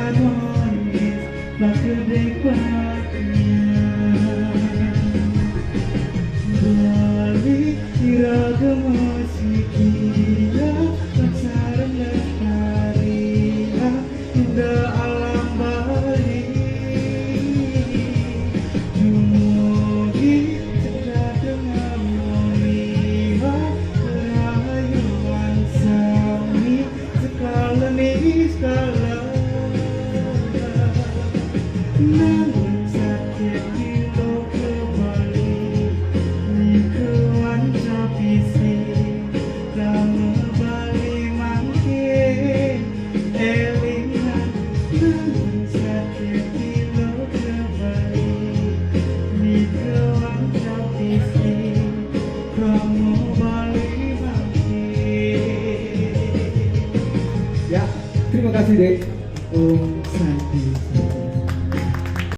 harmonis tak kedekatnya Bali iragam musik dia pasaran lestari indah alam Bali Jumugi cerdas dengan melihat kerayuan sami sekala nih sekala namun sakit kilo kembali lingkungan sapisi kamu balik makin elingan namun sakit kilo kembali lingkungan sapisi kamu balik makin. Ya, terima kasih Dek. Om Santi.